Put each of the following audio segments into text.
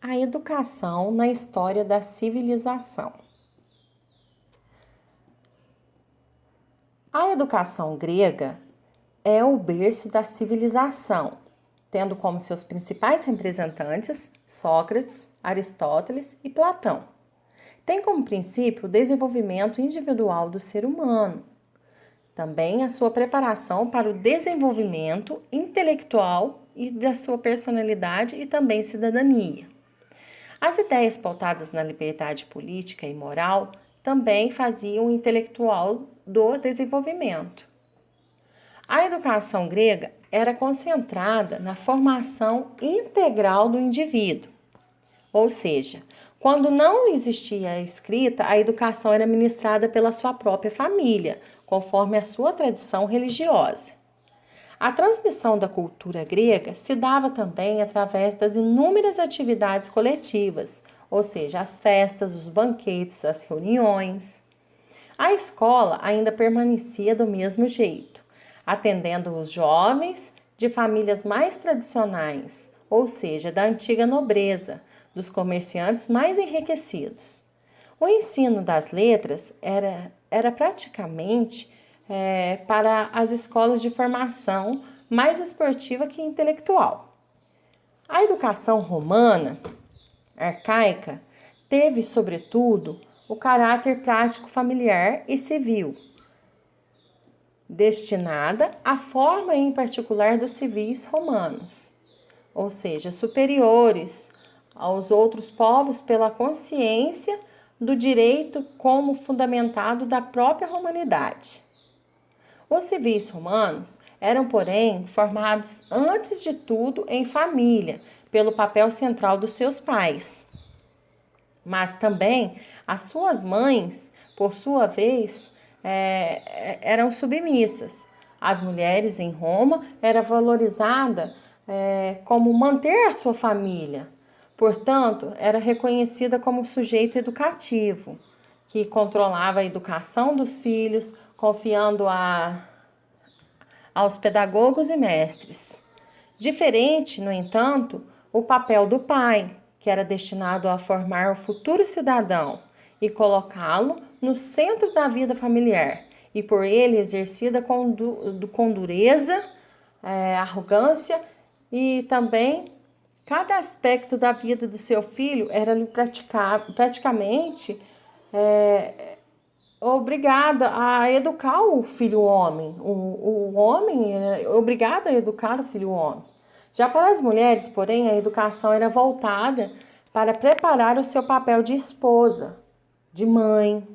A educação na história da civilização. A educação grega é o berço da civilização, tendo como seus principais representantes Sócrates, Aristóteles e Platão. Tem como princípio o desenvolvimento individual do ser humano, também a sua preparação para o desenvolvimento intelectual e da sua personalidade e também cidadania. As ideias pautadas na liberdade política e moral também faziam o intelectual do desenvolvimento. A educação grega era concentrada na formação integral do indivíduo, ou seja, quando não existia a escrita, a educação era ministrada pela sua própria família, conforme a sua tradição religiosa. A transmissão da cultura grega se dava também através das inúmeras atividades coletivas, ou seja, as festas, os banquetes, as reuniões. A escola ainda permanecia do mesmo jeito, atendendo os jovens de famílias mais tradicionais, ou seja, da antiga nobreza, dos comerciantes mais enriquecidos. O ensino das letras era praticamente para as escolas de formação mais esportiva que intelectual. A educação romana, arcaica, teve, sobretudo, o caráter prático familiar e civil, destinada à forma em particular dos civis romanos, ou seja, superiores aos outros povos pela consciência do direito como fundamentado da própria romanidade. Os civis romanos eram, porém, formados antes de tudo em família, pelo papel central dos seus pais. Mas também as suas mães, por sua vez, eram submissas. As mulheres em Roma era valorizada como manter a sua família. Portanto, era reconhecida como sujeito educativo, que controlava a educação dos filhos, confiando aos pedagogos e mestres. Diferente, no entanto, o papel do pai, que era destinado a formar o futuro cidadão e colocá-lo no centro da vida familiar, e por ele exercida com dureza, arrogância e também cada aspecto da vida do seu filho era praticamente obrigada a educar o filho homem. O homem era obrigado a educar o filho homem. Já para as mulheres, porém, a educação era voltada para preparar o seu papel de esposa, de mãe.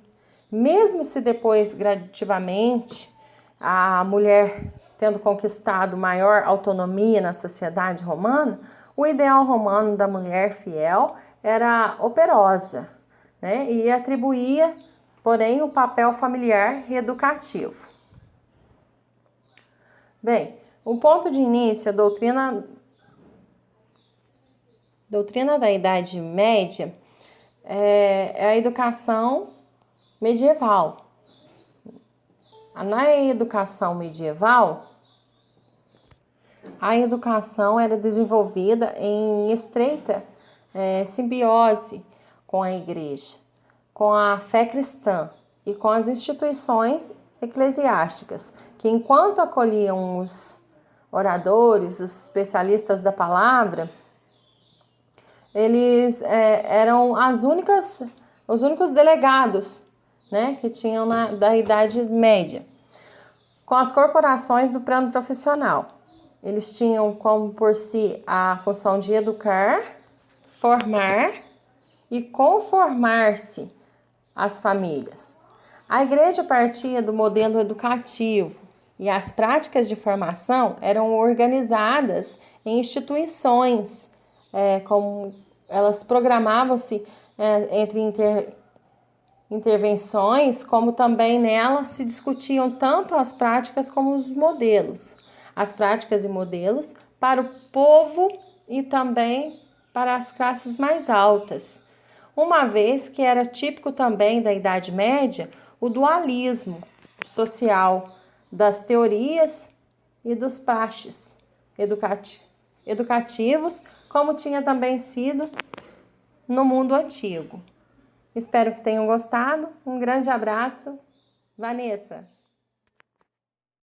Mesmo se depois, gradativamente, a mulher tendo conquistado maior autonomia na sociedade romana, o ideal romano da mulher fiel era operosa, né? E atribuía, porém, o papel familiar e educativo. Bem, o ponto de início, a doutrina da Idade Média é a educação medieval. Na educação medieval, a educação era desenvolvida em estreita simbiose com a igreja, com a fé cristã e com as instituições eclesiásticas, que enquanto acolhiam os oradores, os especialistas da palavra, eles eram os únicos delegados, né, que tinham da Idade Média, com as corporações do plano profissional. Eles tinham como por si a função de educar, formar e conformar-se às famílias. A igreja partia do modelo educativo e as práticas de formação eram organizadas em instituições, como elas programavam-se entre intervenções, como também nelas se discutiam tanto as práticas como os modelos. As práticas e modelos para o povo e também para as classes mais altas, uma vez que era típico também da Idade Média o dualismo social das teorias e dos praxes educativos, como tinha também sido no mundo antigo. Espero que tenham gostado. Um grande abraço. Vanessa.